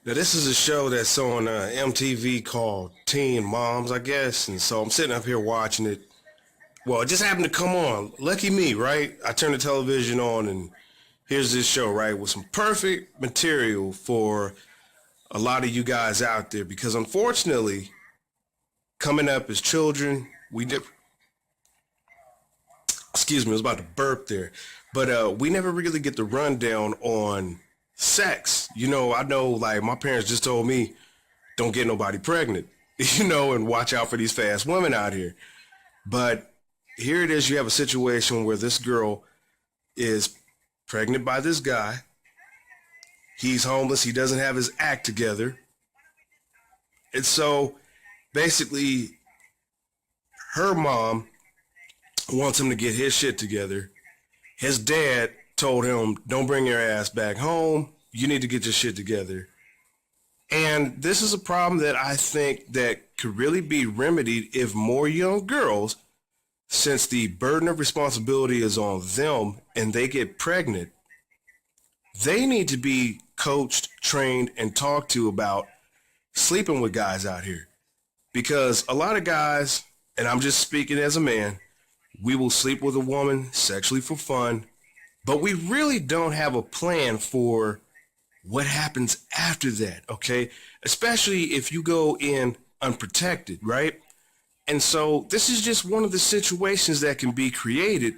Now, this is a show that's on MTV called Teen Moms, I guess. And so I'm sitting up here watching it. Well, it just happened to come on. Lucky me, right? I turned the television on and here's this show, right? With some perfect material for a lot of you guys out there. Because unfortunately, coming up as children, excuse me, I was about to burp there. But we never really get the rundown on sex. I know like my parents just told me, don't get nobody pregnant, and watch out for these fast women out here. But here it is, you have a situation where this girl is pregnant by this guy. He's homeless. He doesn't have his act together. And so basically her mom wants him to get his shit together. His dad told him, don't bring your ass back home. You need to get your shit together. And this is a problem that I think that could really be remedied if more young girls, since the burden of responsibility is on them and they get pregnant, they need to be coached, trained, and talked to about sleeping with guys out here. Because a lot of guys, and I'm just speaking as a man, we will sleep with a woman sexually for fun, but we really don't have a plan for what happens after that, okay? Especially if you go in unprotected, right? And so this is just one of the situations that can be created,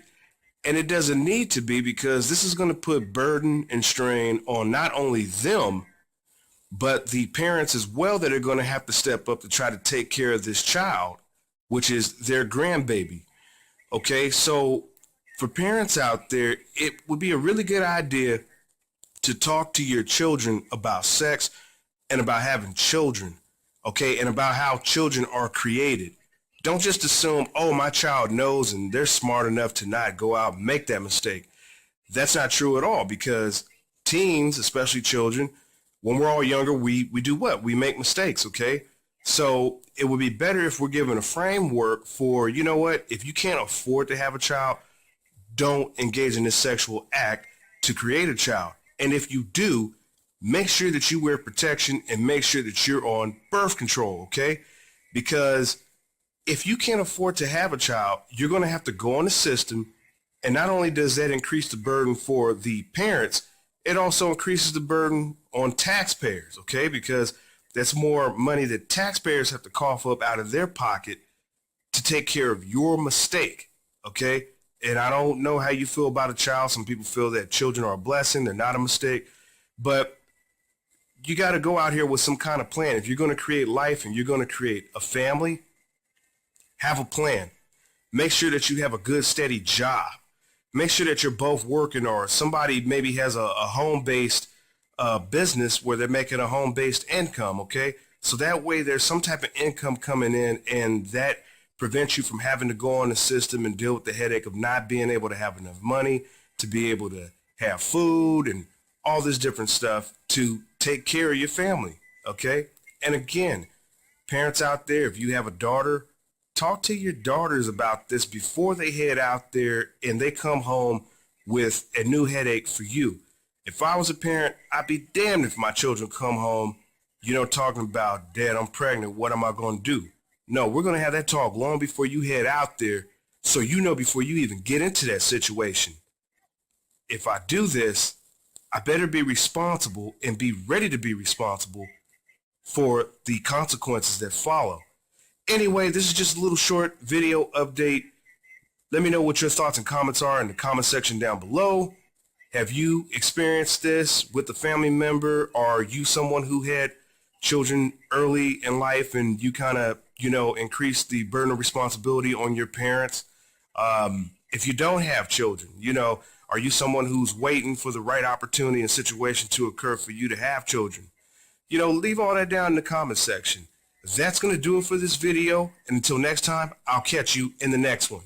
and it doesn't need to be, because this is going to put burden and strain on not only them, but the parents as well, that are going to have to step up to try to take care of this child, which is their grandbaby. Okay, so for parents out there, it would be a really good idea to talk to your children about sex and about having children, okay, and about how children are created. Don't just assume, oh, my child knows and they're smart enough to not go out and make that mistake. That's not true at all, because teens, especially children, when we're all younger, we do what? We make mistakes, okay? So it would be better if we're given a framework for, you know what, if you can't afford to have a child, don't engage in this sexual act to create a child. And if you do, make sure that you wear protection and make sure that you're on birth control, okay? Because if you can't afford to have a child, you're going to have to go on the system. And not only does that increase the burden for the parents, it also increases the burden on taxpayers, okay? Because that's more money that taxpayers have to cough up out of their pocket to take care of your mistake, okay? And I don't know how you feel about a child. Some people feel that children are a blessing. They're not a mistake. But you got to go out here with some kind of plan. If you're going to create life and you're going to create a family, have a plan. Make sure that you have a good, steady job. Make sure that you're both working, or somebody maybe has a home-based business where they're making a home-based income, okay? So that way there's some type of income coming in, and that prevents you from having to go on the system and deal with the headache of not being able to have enough money to be able to have food and all this different stuff to take care of your family, okay? And again, parents out there, if you have a daughter, talk to your daughters about this before they head out there and they come home with a new headache for you. If I was a parent, I'd be damned if my children come home, talking about, Dad, I'm pregnant. What am I going to do? No, we're going to have that talk long before you head out there, so before you even get into that situation. If I do this, I better be responsible and be ready to be responsible for the consequences that follow. Anyway, this is just a little short video update. Let me know what your thoughts and comments are in the comment section down below. Have you experienced this with a family member? Are you someone who had children early in life and you kind of, increased the burden of responsibility on your parents? If you don't have children, are you someone who's waiting for the right opportunity and situation to occur for you to have children? Leave all that down in the comment section. That's going to do it for this video. And until next time, I'll catch you in the next one.